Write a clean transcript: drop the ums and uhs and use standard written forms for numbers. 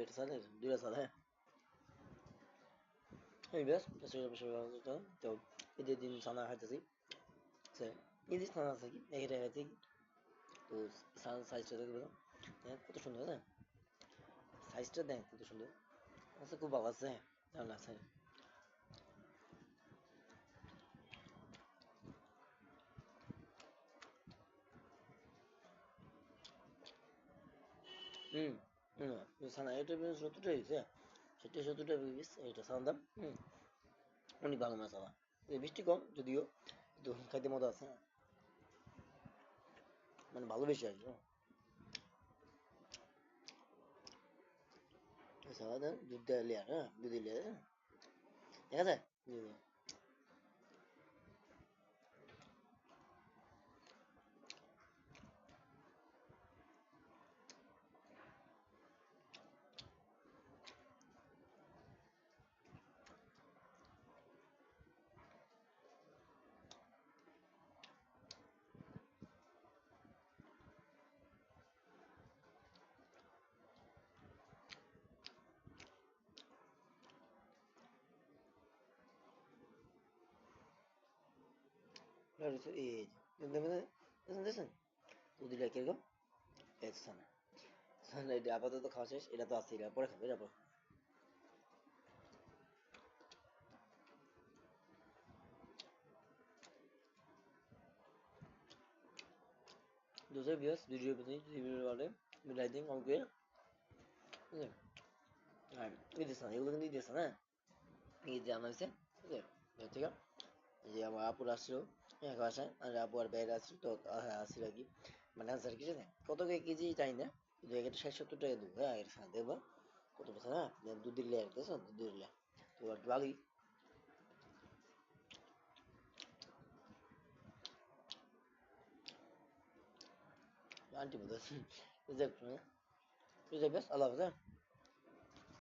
এটা সালে দুইটা সাল হ্যাঁ এই বেশ তো ঈদের দিন সানা খাইতেছি ঈদের সানা আছে কি এটা খাইতে তো সাইজটা দেখবে হ্যাঁ কত সুন্দর হ্যাঁ সাইজটা দেখ কত সুন্দর আচ্ছা খুব ভালো আছে হ্যাঁ ভালো লাগছে হুম হুম সানা এটা বেশ 70 টাকা দিছে 70 পিস এটা সানা দাম অনেক ভালো মাছ আবার বৃষ্টি কম যদিও কিন্তু খাইতে মজা আছে মানে ভালো বেশি আর কি সালাদ দুধ লেয়ার হ্যাঁ দুধ লেয়ার দেখা যায় এই দেখেন দুধ লেয়ার কিরকম এই সানা সানা এটা আপাতত খাওয়া শেষ এটা তো আছে এটা পরে খাবে এটা পরে দুধের বিয়াস ভিডিও পেতে ভিডিও বলে মিলাই দিন অঙ্কে বুঝলেন আর এই দিস না এগুলো কিন্তু দিস না এই যে আনা হয়েছে ঠিক আছে ঠিক আছে যে আমার আপুর আসছিল হ্যাঁ বাসায় আর আপু আর বাইরে আসছিল তো হ্যাঁ আসছিল আর কি মানে আনসার কিছু নেই কত কেজি চাই না কিন্তু এটা 60-70 টাকা দেবো হ্যাঁ এর সাথে দেবো কত বছর হ্যাঁ দুধ দিলে আর কিছু দুধ দিলে তো আর কি ভালোই আন্টি বলতে যাক তুই যাই বেশ আল্লাহ হাফেজ হ্যাঁ